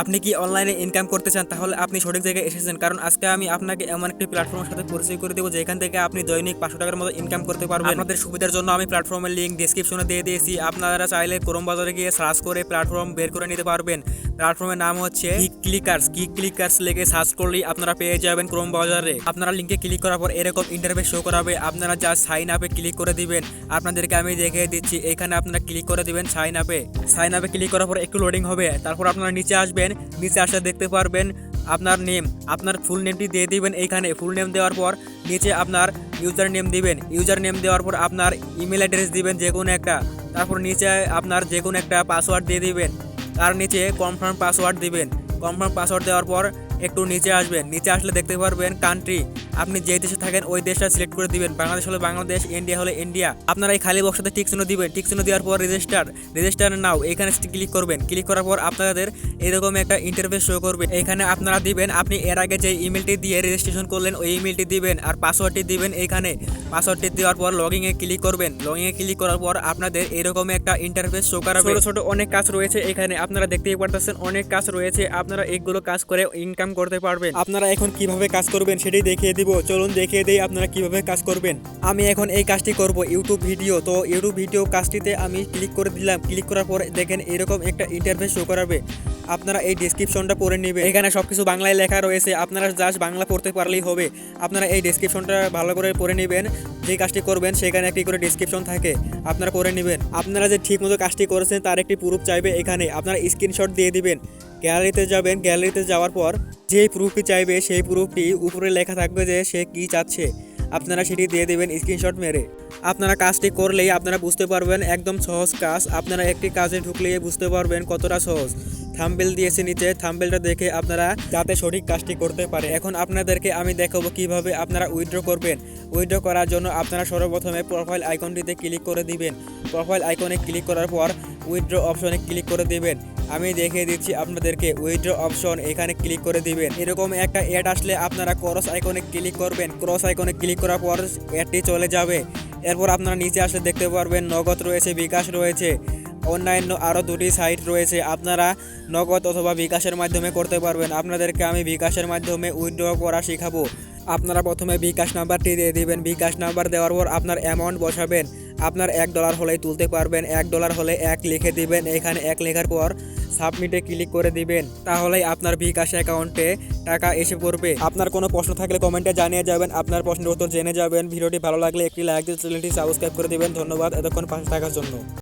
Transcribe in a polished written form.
আপনি কি অনলাইনে ইনকাম করতে চান? তাহলে আপনি সঠিক জায়গায় এসেছেন, কারণ আজকে আমি আপনাকে এমন একটি প্ল্যাটফর্মের সাথে পরিচয় করে দেবো যেখান থেকে আপনি দৈনিক 500 টাকার মতো ইনকাম করতে পারবেন। আপনাদের সুবিধার জন্য আমি প্ল্যাটফর্মের লিঙ্ক ডেসক্রিপশনে দিয়ে দিয়েছি। আপনারা চাইলে ক্রোম বাজারে গিয়ে সার্চ করে প্ল্যাটফর্ম বের করে নিতে পারবেন। প্ল্যাটফর্মের নাম হচ্ছে কিক ক্লিকার্স লিখে সার্চ করলেই আপনারা পেয়ে যাবেন ক্রোম বাজারে। আপনারা লিঙ্কে ক্লিক করার পর এরকম ইন্টারফেস শো করাবে। আপনারা যা সাইন আপে ক্লিক করে দিবেন। আপনাদেরকে আমি দেখিয়ে দিচ্ছি। এখানে আপনারা ক্লিক করে দিবেন সাইন আপে ক্লিক করার পর একটু লোডিং হবে। তারপর আপনারা নিচে আসবেন। নিচে আসলে দেখতে পারবেন আপনার নেম, আপনার ফুল নেমটি দিয়ে দিবেন। এইখানে ফুল নেম দেওয়ার পর নিচে আপনার ইউজার নেম দিবেন। ইউজার নেম দেওয়ার পর আপনার ইমেল অ্যাড্রেস দিবেন যে কোনো একটা। তারপর নিচে আপনার যে কোনো একটা পাসওয়ার্ড দিয়ে দিবেন। তার নিচে কনফার্ম পাসওয়ার্ড দিবেন। কনফার্ম পাসওয়ার্ড দেওয়ার পর একটু নিচে আসবেন। নিচে আসলে দেখতে পারবেন কান্ট্রি, আপনি যে দেশে থাকেন ওই দেশটা সিলেক্ট করে দিবেন। বাংলাদেশ হলে বাংলাদেশ, ইন্ডিয়া হলে ইন্ডিয়া। আপনারা এই খালি বক্সটাতে টিক চিহ্ন দিবেন। টিক চিহ্ন দেওয়ার পর রেজিস্টার নাও এখানে ক্লিক করবেন। ক্লিক করার পর আপনাদের এরকম একটা ইন্টারফেস শো করবে। এখানে আপনারা দিবেন আপনি এর আগে যে ইমেলটি দিয়ে রেজিস্ট্রেশন করলেন ওই ইমেলটি দিবেন আর পাসওয়ার্ডটি দিবেন। এইখানে পাসওয়ার্ডটি দেওয়ার পর লগইনে ক্লিক করবেন। লগইনে ক্লিক করার পর আপনাদের এরকম একটা ইন্টারফেস শো করাবে। ছোট ছোট অনেক কাজ রয়েছে এখানে, আপনারা দেখতেই পারতেছেন অনেক কাজ রয়েছে। আপনারা এইগুলো কাজ করে ইনকাম করতে পারবেন। আপনারা এখন কিভাবে কাজ করবেন সেটাই দেখিয়ে দিব। চলুন দেখিয়ে দেই আপনারা কিভাবে কাজ করবেন। আমি এখন এই কাজটি করব ইউটিউব ভিডিও। তো ইউটিউব ভিডিও কাজটিতে আমি ক্লিক করে দিলাম। ক্লিক করার পর দেখেন এরকম একটা ইন্টারফেস শো করাবে। আপনারা এই ডেসক্রিপশনটা পড়ে নেবেন। এখানে সবকিছু বাংলায় লেখা রয়েছে, আপনারা জাস্ট বাংলা পড়তে পারলেই হবে। আপনারা এই ডেসক্রিপশনটা ভালো করে পড়ে নেবেন। যে কাজটি করবেন সেখানে একটি করে ডেসক্রিপশন থাকে, আপনারা পড়ে নেবেন। আপনারা যে ঠিকমতো কাজটি করেছেন তার একটি প্রুফ চাইবে। এখানে আপনারা স্ক্রিনশট দিয়ে দিবেন। গ্যালারিতে যাবেন। গ্যালারিতে যাওয়ার পর যেই প্রুফটি চাইবে সেই প্রুফটি উপরে লেখা থাকবে যে সে কি চাচ্ছে, আপনারা সেটি দিয়ে দেবেন স্ক্রিনশট মেরে। আপনারা কাজটি করলেই আপনারা বুঝতে পারবেন একদম সহজ কাজ। আপনারা একটি কাজে ঢুকলেই বুঝতে পারবেন কতটা সহজ। থাম্বনেল দিয়েছে নিচে, থাম্বনেলটা দেখে আপনারা যাতে সঠিক কাজটি করতে পারে। এখন আপনাদেরকে আমি দেখাবো কিভাবে আপনারা উইথড্র করবেন। উইথড্র করার জন্য আপনারা সর্বপ্রথমে প্রোফাইল আইকনটিতে ক্লিক করে দিবেন। প্রোফাইল আইকনে ক্লিক করার পর উইথড্র অপশনে ক্লিক করে দিবেন। আমি দেখিয়ে দিচ্ছি আপনাদেরকে। উইথড্র অপশন এখানে ক্লিক করে দিবেন। এরকম একটা অ্যাড আসলে আপনারা ক্রস আইকনে ক্লিক করবেন। ক্রস আইকনে ক্লিক করার পর অ্যাডটি চলে যাবে। এরপর আপনারা নিচে আসলে দেখতে পারবেন নগদ রয়েছে, বিকাশ রয়েছে, অন্যান্য আরও দুটি সাইট রয়েছে। আপনারা নগদ অথবা বিকাশের মাধ্যমে করতে পারবেন। আপনাদেরকে আমি বিকাশের মাধ্যমে উইথড্র করা শেখাবো। আপনারা প্রথমে বিকাশ নাম্বারটি দিয়ে দিবেন। বিকাশ নাম্বার দেওয়ার পর আপনার অ্যামাউন্ট বসাবেন। আপনার $1 হলেই তুলতে পারবেন। $1 হলে 1 লিখে দিবেন। এখানে 1 লেখার পর সাবমিটে ক্লিক করে দিবেন। তাহলেই আপনার বিকাশ অ্যাকাউন্টে টাকা এসে পড়বে। আপনার কোনো প্রশ্ন থাকলে কমেন্টে জানিয়ে যাবেন। আপনার প্রশ্নের উত্তর জেনে যাবেন। ভিডিওটি ভালো লাগলে একটি লাইক দিয়ে চ্যানেলটি সাবস্ক্রাইব করে দিবেন। ধন্যবাদ এতক্ষণ পাশে থাকার জন্য।